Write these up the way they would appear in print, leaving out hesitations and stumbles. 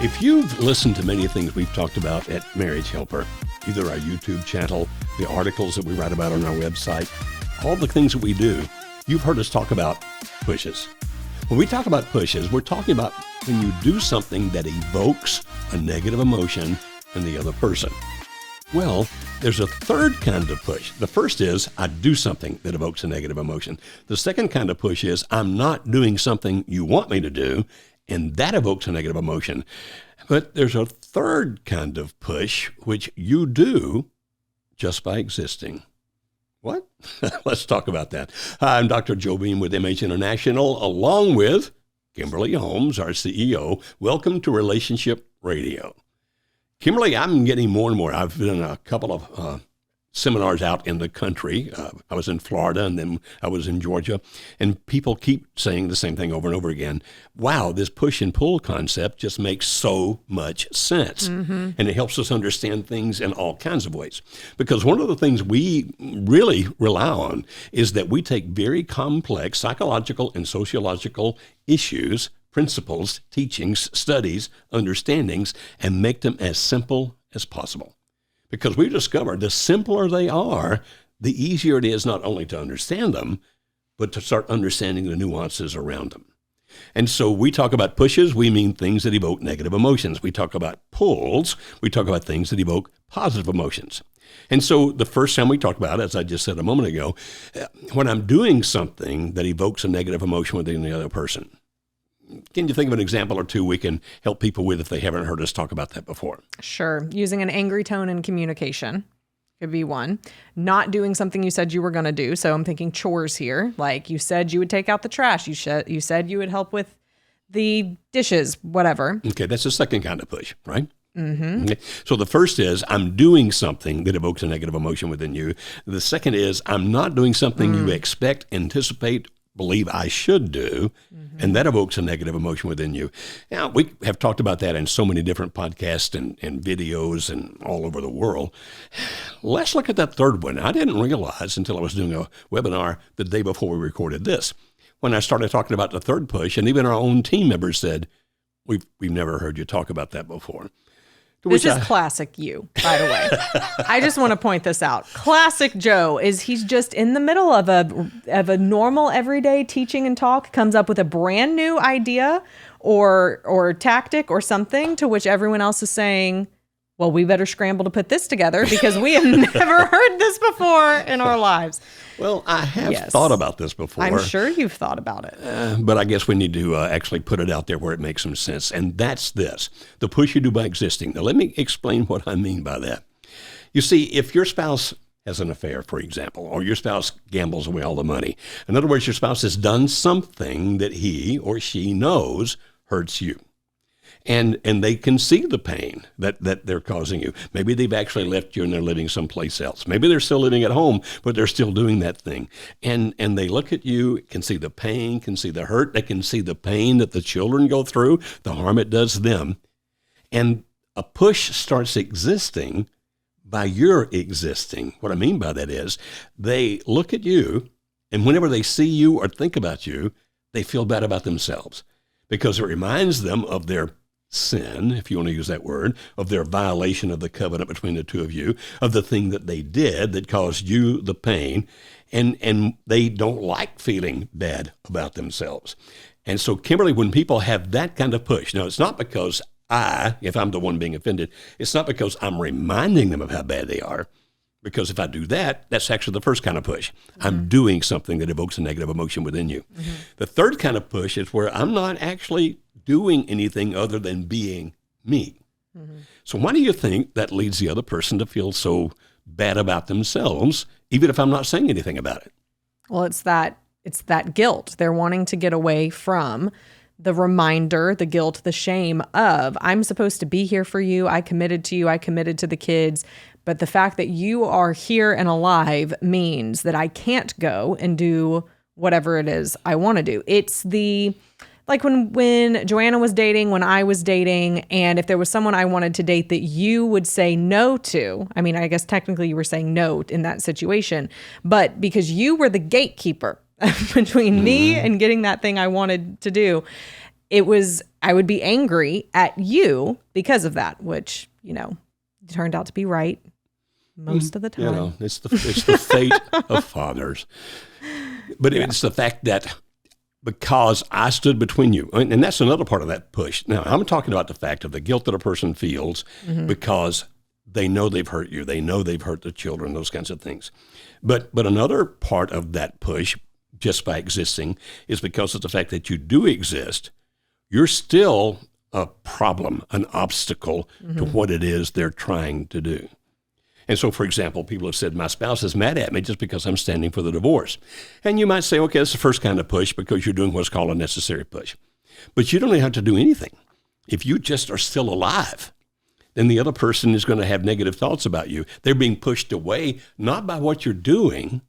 If you've listened to many things we've talked about at Marriage Helper, either our YouTube channel, the articles that we write about on our website, all the things that we do, you've heard us talk about pushes. When we talk about pushes, we're talking about when you do something that evokes a negative emotion in the other person. Well, there's a third kind of push. The first is I do something that evokes a negative emotion. The second kind of push is I'm not doing something you want me to do, and that evokes a negative emotion. But there's a third kind of push, which you do just by existing. What? Let's talk about that. Hi, I'm Dr. Joe Beam with MH International, along with Kimberly Holmes, our CEO. Welcome to Relationship Radio. Kimberly, I'm getting more and more. I've been in a couple of seminars out in the country. I was in Florida and then I was in Georgia, and people keep saying the same thing over and over again. Wow, this push and pull concept just makes so much sense. Mm-hmm. And it helps us understand things in all kinds of ways. Because one of the things we really rely on is that we take very complex psychological and sociological issues, principles, teachings, studies, understandings, and make them as simple as possible. Because we've discovered the simpler they are, the easier it is not only to understand them, but to start understanding the nuances around them. And so we talk about pushes, we mean things that evoke negative emotions. We talk about pulls, we talk about things that evoke positive emotions. And so the first time we talked about, as I just said a moment ago, when I'm doing something that evokes a negative emotion within the other person, can you think of an example or two we can help people with if they haven't heard us talk about that before? Sure. Using an angry tone in communication could be one. Not doing something you said you were going to do. So I'm thinking chores here. Like you said you would take out the trash. You said you would help with the dishes, whatever. Okay, that's the second kind of push, right? Mm-hmm. Okay. So the first is I'm doing something that evokes a negative emotion within you. The second is I'm not doing something you expect, anticipate, believe I should do, and that evokes a negative emotion within you. Now, we have talked about that in so many different podcasts and videos and all over the world. Let's look at that third one. I didn't realize until I was doing a webinar the day before we recorded this, when I started talking about the third push, and even our own team members said, we've never heard you talk about that before. This is classic you, by the way. I just want to point this out. Classic Joe is he's just in the middle of a normal everyday teaching and talk, comes up with a brand new idea or tactic or something to which everyone else is saying, well, we better scramble to put this together because we have never heard this before in our lives. Well, I have thought about this before. I'm sure you've thought about it. But I guess we need to actually put it out there where it makes some sense. And that's this, the push you do by existing. Now, let me explain what I mean by that. You see, if your spouse has an affair, for example, or your spouse gambles away all the money, in other words, your spouse has done something that he or she knows hurts you. And they can see the pain that they're causing you. Maybe they've actually left you and they're living someplace else. Maybe they're still living at home, but they're still doing that thing. And they look at you, can see the pain, can see the hurt. They can see the pain that the children go through, the harm it does them. And a push starts existing by your existing. What I mean by that is they look at you, and whenever they see you or think about you, they feel bad about themselves because it reminds them of their sin, if you want to use that word, of their violation of the covenant between the two of you, of the thing that they did that caused you the pain, and they don't like feeling bad about themselves. And so, Kimberly, when people have that kind of push, now it's not because if I'm the one being offended, it's not because I'm reminding them of how bad they are, because if I do that, that's actually the first kind of push. Mm-hmm. I'm doing something that evokes a negative emotion within you. Mm-hmm. The third kind of push is where I'm not actually doing anything other than being me. Mm-hmm. So why do you think that leads the other person to feel so bad about themselves, even if I'm not saying anything about it? Well, it's that guilt. They're wanting to get away from the reminder, the guilt, the shame of, I'm supposed to be here for you. I committed to you. I committed to the kids. But the fact that you are here and alive means that I can't go and do whatever it is I want to do. It's like when Joanna was dating, when I was dating, and if there was someone I wanted to date that you would say no to, I mean, I guess technically you were saying no in that situation, but because you were the gatekeeper between me and getting that thing I wanted to do, I would be angry at you because of that, which, turned out to be right most of the time. It's the fate of fathers. But it's the fact that because I stood between you, and that's another part of that push. Now, I'm talking about the fact of the guilt that a person feels because they know they've hurt you. They know they've hurt the children, those kinds of things. But another part of that push, just by existing, is because of the fact that you do exist. You're still a problem, an obstacle to what it is they're trying to do. And so, for example, people have said, my spouse is mad at me just because I'm standing for the divorce. And you might say, okay, that's the first kind of push because you're doing what's called a necessary push. But you don't have to do anything. If you just are still alive, then the other person is going to have negative thoughts about you. They're being pushed away, not by what you're doing,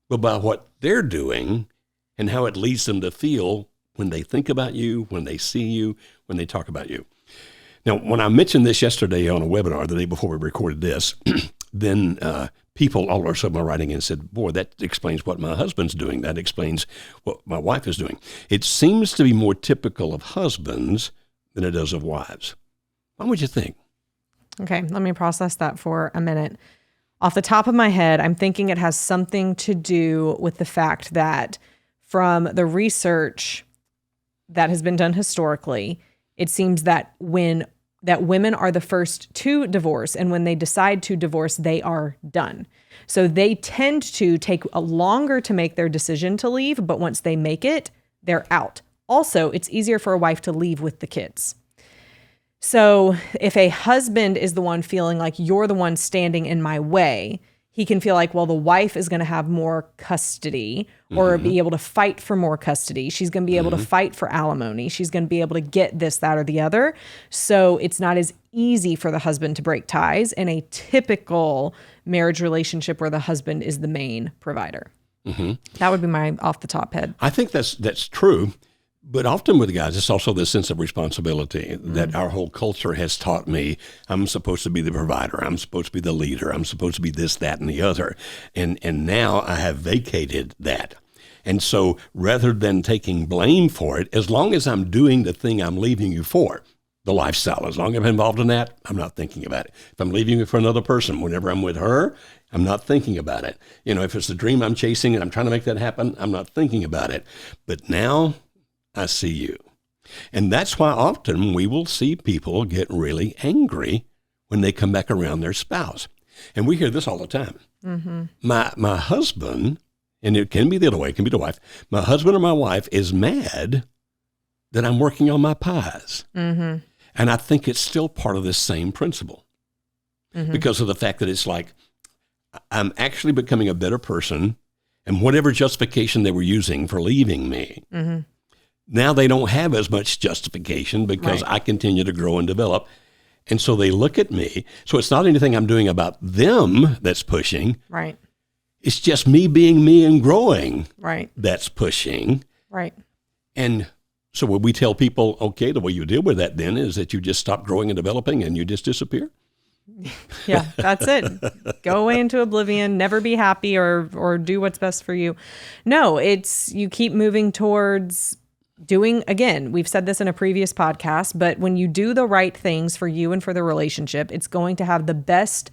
but by what they're doing and how it leads them to feel when they think about you, when they see you, when they talk about you. Now, when I mentioned this yesterday on a webinar, the day before we recorded this, then people all of a sudden were writing in and said, boy, that explains what my husband's doing. That explains what my wife is doing. It seems to be more typical of husbands than it does of wives. What would you think? Okay, let me process that for a minute. Off the top of my head, I'm thinking it has something to do with the fact that from the research that has been done historically, it seems that women are the first to divorce, and when they decide to divorce, they are done. So they tend to take a longer to make their decision to leave, but once they make it, they're out. Also, it's easier for a wife to leave with the kids. So if a husband is the one feeling like you're the one standing in my way, he can feel like, well, the wife is going to have more custody or be able to fight for more custody. She's going to be able to fight for alimony. She's going to be able to get this, that, or the other. So it's not as easy for the husband to break ties in a typical marriage relationship where the husband is the main provider. That would be my off the top head. I think that's true. But often with guys, it's also this sense of responsibility that our whole culture has taught me. I'm supposed to be the provider. I'm supposed to be the leader. I'm supposed to be this, that, and the other. And now I have vacated that. And so rather than taking blame for it, as long as I'm doing the thing I'm leaving you for, the lifestyle, as long as I'm involved in that, I'm not thinking about it. If I'm leaving it for another person, whenever I'm with her, I'm not thinking about it. If it's the dream I'm chasing and I'm trying to make that happen, I'm not thinking about it. But now I see you. And that's why often we will see people get really angry when they come back around their spouse. And we hear this all the time. My husband, and it can be the other way, it can be the wife, my husband or my wife is mad that I'm working on my pies. And I think it's still part of this same principle because of the fact that it's like, I'm actually becoming a better person, and whatever justification they were using for leaving me, now they don't have as much justification because I continue to grow and develop. And so they look at me. So it's not anything I'm doing about them that's pushing. Right. It's just me being me and growing. Right. That's pushing. Right. And so when we tell people, okay, the way you deal with that then is that you just stop growing and developing and you just disappear. Yeah, that's it. Go away into oblivion, never be happy or do what's best for you. No, it's you keep moving towards doing, again, we've said this in a previous podcast, but when you do the right things for you and for the relationship, it's going to have the best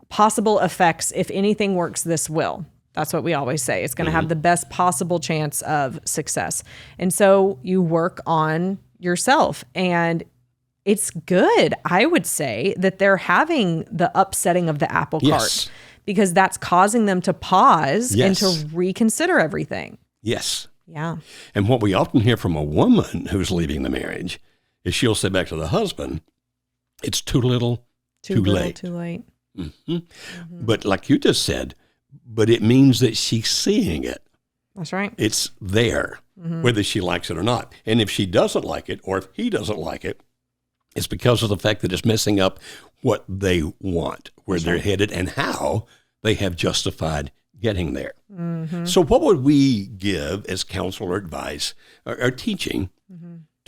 possible effects. If anything works, this will. That's what we always say. It's going to have the best possible chance of success. And so you work on yourself, and it's good, I would say, that they're having the upsetting of the apple cart because that's causing them to pause and to reconsider everything. Yes. Yeah. And what we often hear from a woman who's leaving the marriage is she'll say back to the husband, it's too little, too late. Too late. But like you just said, but it means that she's seeing it. That's right. It's there, whether she likes it or not. And if she doesn't like it, or if he doesn't like it, it's because of the fact that it's messing up what they want, where they're headed, and how they have justified getting there. So what would we give as counsel or advice or teaching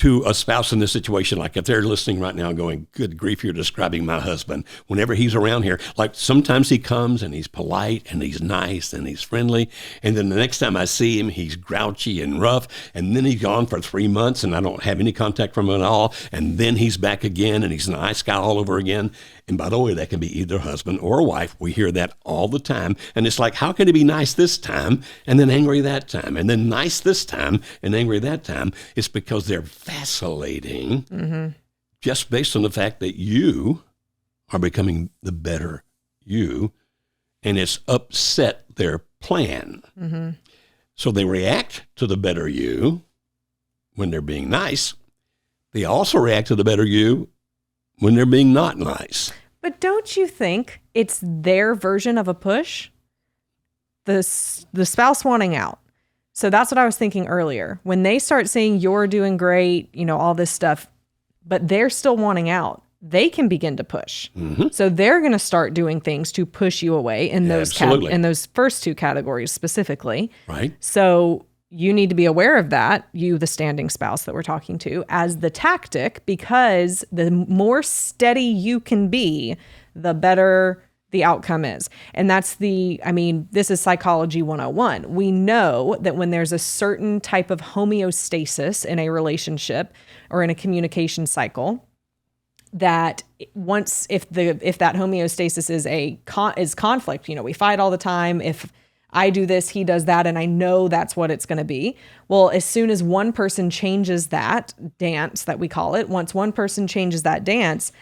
to a spouse in this situation, like if they're listening right now going, good grief, you're describing my husband. Whenever he's around here, like sometimes he comes and he's polite and he's nice and he's friendly. And then the next time I see him, he's grouchy and rough. And then he's gone for 3 months and I don't have any contact from him at all. And then he's back again and he's a nice guy all over again. And by the way, that can be either husband or wife. We hear that all the time. And it's like, how can he be nice this time and then angry that time? And then nice this time and angry that time? It's because they're vacillating just based on the fact that you are becoming the better you, and it's upset their plan. So they react to the better you when they're being nice. They also react to the better you when they're being not nice. But don't you think it's their version of a push? The spouse wanting out. So that's what I was thinking earlier. When they start saying you're doing great, all this stuff, but they're still wanting out, they can begin to push. So they're going to start doing things to push you away in those in those first two categories specifically. Right. So you need to be aware of that, you, the standing spouse that we're talking to, as the tactic, because the more steady you can be, the better the outcome is. And that's this is psychology 101. We know that when there's a certain type of homeostasis in a relationship or in a communication cycle, that once, if that homeostasis is conflict, we fight all the time. If I do this, he does that, and I know that's what it's going to be. Well, as soon as one person changes that dance that we call it, once one person changes that dance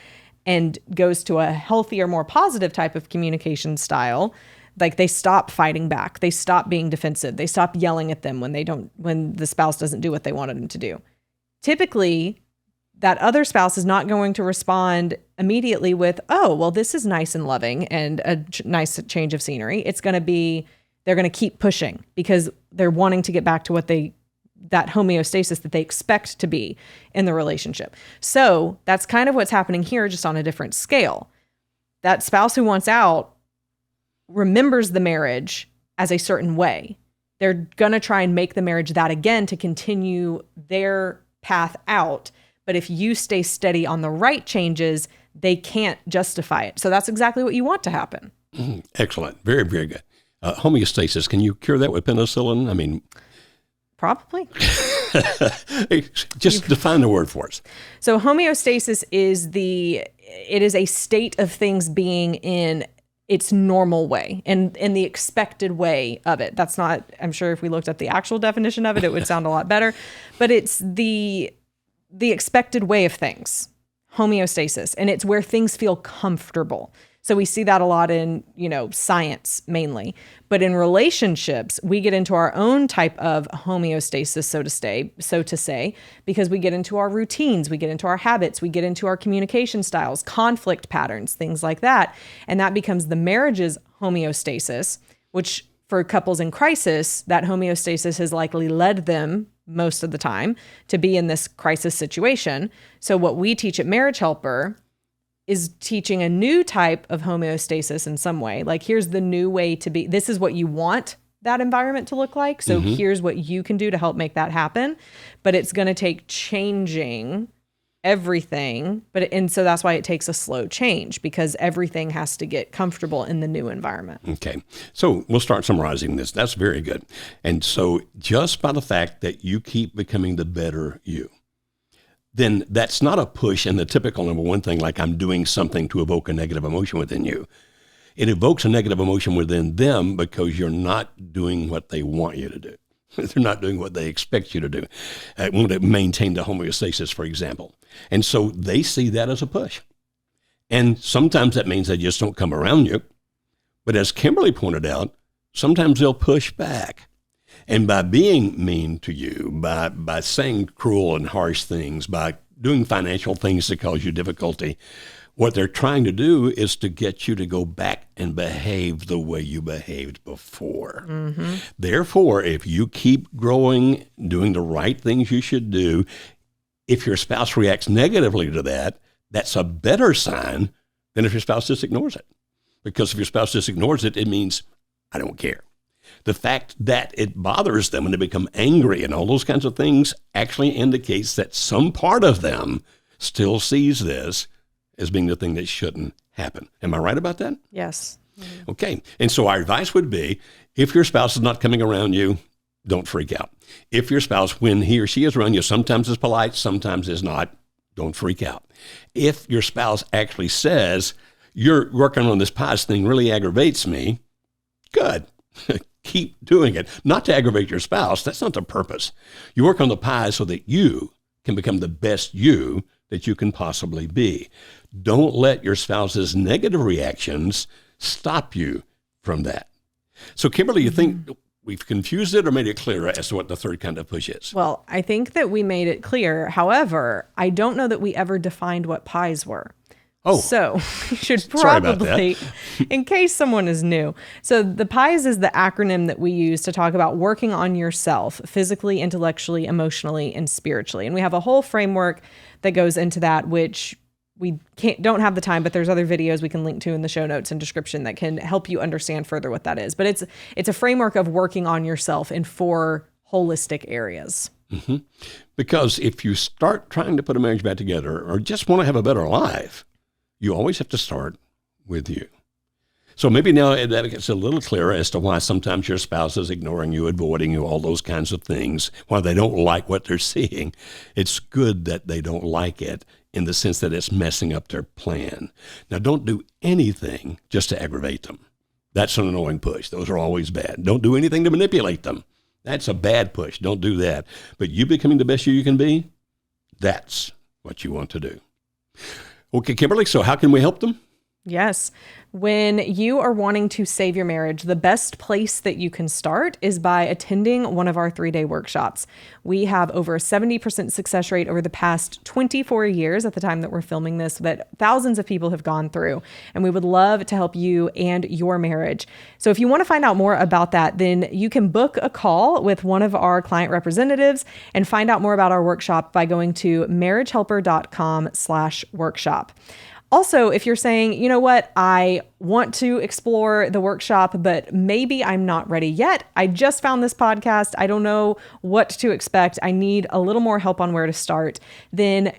and goes to a healthier, more positive type of communication style, like they stop fighting back, they stop being defensive, they stop yelling at them when the spouse doesn't do what they wanted them to do. Typically, that other spouse is not going to respond immediately with, oh, well, this is nice and loving and a nice change of scenery. It's going to be, they're going to keep pushing because they're wanting to get back to that homeostasis that they expect to be in the relationship. So that's kind of what's happening here, just on a different scale. That spouse who wants out remembers the marriage as a certain way. They're going to try and make the marriage that again to continue their path out. But if you stay steady on the right changes, they can't justify it. So that's exactly what you want to happen. Excellent. Very, very good. Homeostasis, can you cure that with penicillin? Probably. Just define the word for us. So homeostasis is a state of things being in its normal way and in the expected way of it. That's not, I'm sure if we looked at the actual definition of it, it would sound a lot better, but it's the expected way of things, homeostasis, and it's where things feel comfortable. So we see that a lot in, science mainly, but in relationships, we get into our own type of homeostasis, so to say, because we get into our routines, we get into our habits, we get into our communication styles, conflict patterns, things like that. And that becomes the marriage's homeostasis, which for couples in crisis, that homeostasis has likely led them most of the time to be in this crisis situation. So what we teach at Marriage Helper is teaching a new type of homeostasis in some way. Like, here's the new way to be. This is what you want that environment to look like. So here's what you can do to help make that happen. But it's going to take changing everything. And so that's why it takes a slow change, because everything has to get comfortable in the new environment. Okay. So we'll start summarizing this. That's very good. And so just by the fact that you keep becoming the better you, then that's not a push in the typical number one thing, like I'm doing something to evoke a negative emotion within you. It evokes a negative emotion within them because you're not doing what they want you to do. They're not doing what they expect you to do. Want to maintain the homeostasis, for example. And so they see that as a push. And sometimes that means they just don't come around you. But as Kimberly pointed out, sometimes they'll push back. And by being mean to you, by saying cruel and harsh things, by doing financial things that cause you difficulty, what they're trying to do is to get you to go back and behave the way you behaved before. Therefore, if you keep growing, doing the right things you should do, if your spouse reacts negatively to that, that's a better sign than if your spouse just ignores it. Because if your spouse just ignores it, it means, I don't care. The fact that it bothers them and they become angry and all those kinds of things actually indicates that some part of them still sees this as being the thing that shouldn't happen. Am I right about that? Yes. Okay. And so our advice would be, if your spouse is not coming around you, don't freak out. If your spouse, when he or she is around you, sometimes is polite, sometimes is not, don't freak out. If your spouse actually says, you're working on this pies thing really aggravates me, good. Keep doing it. Not to aggravate your spouse. That's not the purpose. You work on the pies so that you can become the best you that you can possibly be. Don't let your spouse's negative reactions stop you from that. So, Kimberly, you think we've confused it or made it clearer as to what the third kind of push is? Well, I think that we made it clear. However, I don't know that we ever defined what pies were. Oh, so we should sorry about probably, in case someone is new. So the PIES is the acronym that we use to talk about working on yourself physically, intellectually, emotionally, and spiritually. And we have a whole framework that goes into that, which we don't have the time, but there's other videos we can link to in the show notes and description that can help you understand further what that is. But it's a framework of working on yourself in 4 holistic areas. Mm-hmm. Because if you start trying to put a marriage back together or just want to have a better life, you always have to start with you. So maybe now that gets a little clearer as to why sometimes your spouse is ignoring you, avoiding you, all those kinds of things, why they don't like what they're seeing. It's good that they don't like it in the sense that it's messing up their plan. Now, don't do anything just to aggravate them. That's an annoying push. Those are always bad. Don't do anything to manipulate them. That's a bad push. Don't do that. But you becoming the best you can be, that's what you want to do. Okay, Kimberly, so how can we help them? Yes. When you are wanting to save your marriage, the best place that you can start is by attending one of our 3-day workshops. We have over a 70% success rate over the past 24 years at the time that we're filming this that thousands of people have gone through, and we would love to help you and your marriage. So if you want to find out more about that, then you can book a call with one of our client representatives and find out more about our workshop by going to marriagehelper.com/workshop. Also, if you're saying, you know what, I want to explore the workshop, but maybe I'm not ready yet. I just found this podcast. I don't know what to expect. I need a little more help on where to start. Then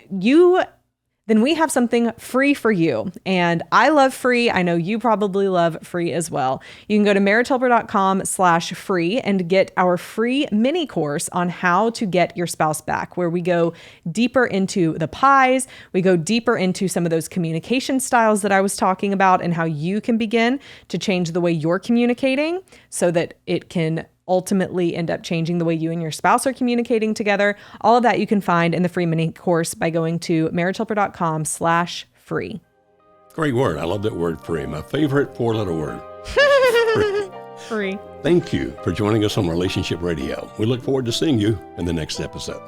we have something free for you. And I love free. I know you probably love free as well. You can go to marriagehelper.com/free and get our free mini course on how to get your spouse back, where we go deeper into the pies. We go deeper into some of those communication styles that I was talking about and how you can begin to change the way you're communicating so that it can ultimately end up changing the way you and your spouse are communicating together. All of that you can find in the free mini course by going to marriagehelper.com/free. Great word. I love that word, free. My favorite 4-letter word. Free. Free. Thank you for joining us on Relationship Radio. We look forward to seeing you in the next episode.